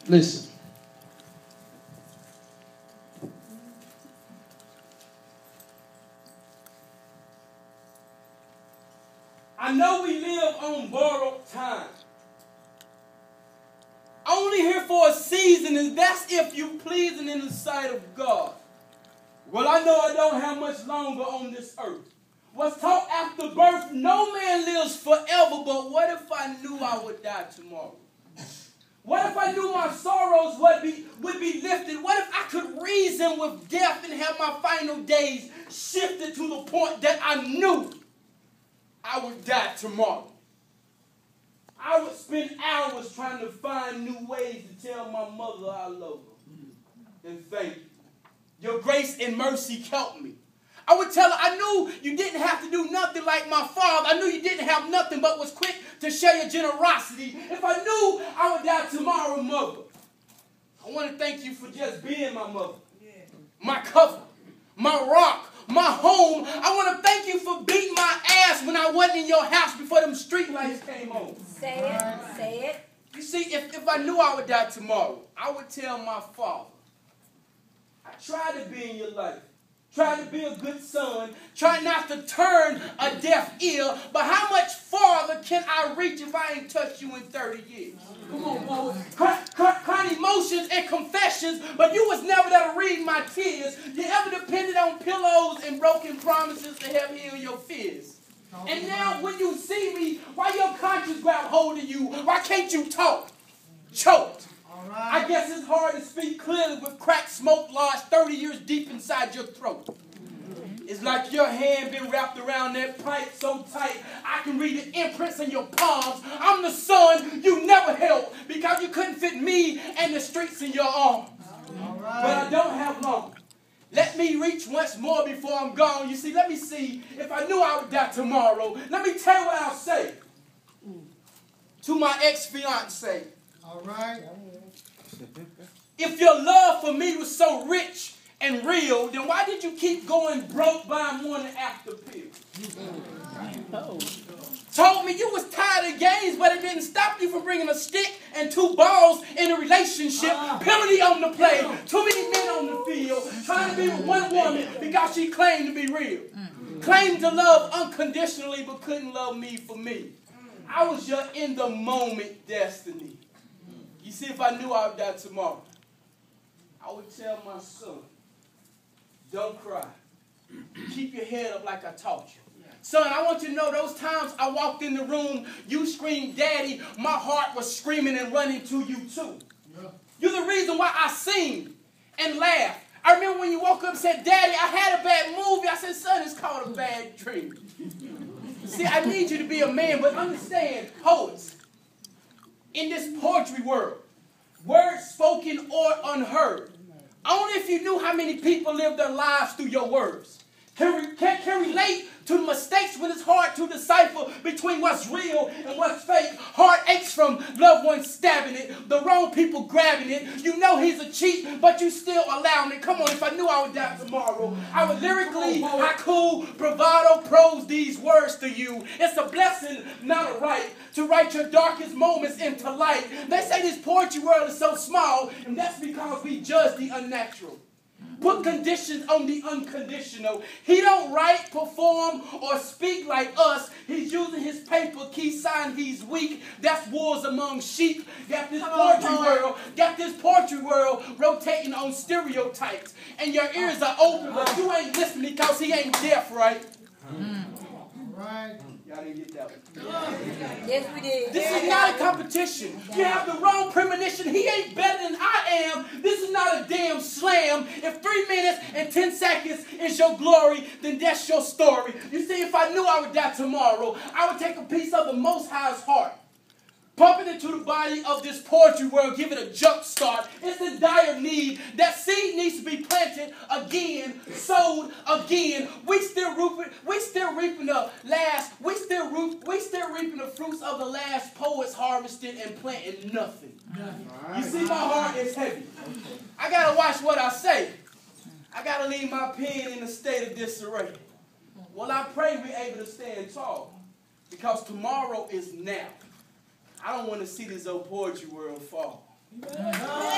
Listen. I know we live on borrowed time. Only here for a season, and that's if you pleasing in the sight of God. Well, I know I don't have much longer on this earth. Was taught after birth, no man lives forever, but what if I knew I would die tomorrow? What if I knew my sorrows would be lifted? What if I could reason with death and have my final days shifted to the point that I knew I would die tomorrow? I would spend hours trying to find new ways to tell my mother I love her and thank you. Your grace and mercy helped me. I would tell her I knew you didn't have to do nothing like my father. I knew you didn't have nothing but was quick to share your generosity. If I knew I would die tomorrow, mother, I want to thank you for just being my mother, my cover, my rock, my home. I want to thank you for beating my ass when I wasn't in your house before them street lights came on. Say it, say it. You see, if I knew I would die tomorrow, I would tell my father, I tried to be in your life. Try to be a good son. Try not to turn a deaf ear. But how much farther can I reach if I ain't touched you in 30 years? Come on, boy. Crying emotions and confessions, but you was never there to read my tears. You ever depended on pillows and broken promises to help heal your fears. And now when you see me, why your conscience grab hold of you? Why can't you talk? Choked. I guess it's hard to speak clearly with crack smoke lodged 30 years deep inside your throat. It's like your hand been wrapped around that pipe so tight, I can read the imprints in your palms. I'm the son you never held because you couldn't fit me and the streets in your arms. But I don't have long. Let me reach once more before I'm gone. You see, let me see if I knew I would die tomorrow. Let me tell you what I'll say to my ex-fiancé. All right. If your love for me was so rich and real, then why did you keep going broke buying morning after pills? Told me you was tired of games, but it didn't stop you from bringing a stick and 2 balls in a relationship. Penalty on the play, too many men on the field, trying to be with one woman because she claimed to be real. Claimed to love unconditionally, but couldn't love me for me. I was your in-the-moment destiny. You see, if I knew I would die tomorrow, I would tell my son, don't cry. Keep your head up like I taught you. Son, I want you to know those times I walked in the room, you screamed, Daddy, my heart was screaming and running to you too. You're the reason why I sing and laugh. I remember when you woke up and said, Daddy, I had a bad movie. I said, son, it's called a bad dream. See, I need you to be a man, but understand, poets, in this poetry world, words spoken or unheard, only if you knew how many people live their lives through your words, can relate to the mistakes when it's hard to decipher between what's real and what's fake. Heart aches from loved ones stabbing it, the wrong people grabbing it. You know he's a cheat, but you still allowing it. Come on, if I knew I would die tomorrow, I would lyrically, haiku, bravado, prose these words to you. It's a blessing, not a right, to write your darkest moments into light. They say this poetry world is so small, and that's because we judge the unnatural. Put conditions on the unconditional. He don't write, perform, or speak like us. He's using his paper, key sign, he's weak. That's wars among sheep. Got this poetry world rotating on stereotypes. And your ears are open, but you ain't listening because he ain't deaf, right? Right. Y'all didn't get that one. Yes, we did. This is not a competition. You have the wrong premonition. He ain't better than I am. This is not a damn slam. If 3 minutes and 10 seconds is your glory, then that's your story. You see, if I knew I would die tomorrow, I would take a piece of the Most High's heart, pump it into the body of this poetry world, give it a jump start. It's in dire need. That seed needs to be planted again, sowed again. We still reaping the fruits of the last poets harvested and planting nothing. You see, my heart is heavy. I gotta watch what I say. I gotta leave my pen in a state of disarray. Well, I pray we're able to stand tall, because tomorrow is now. I don't want to see this old poetry world fall. Amen.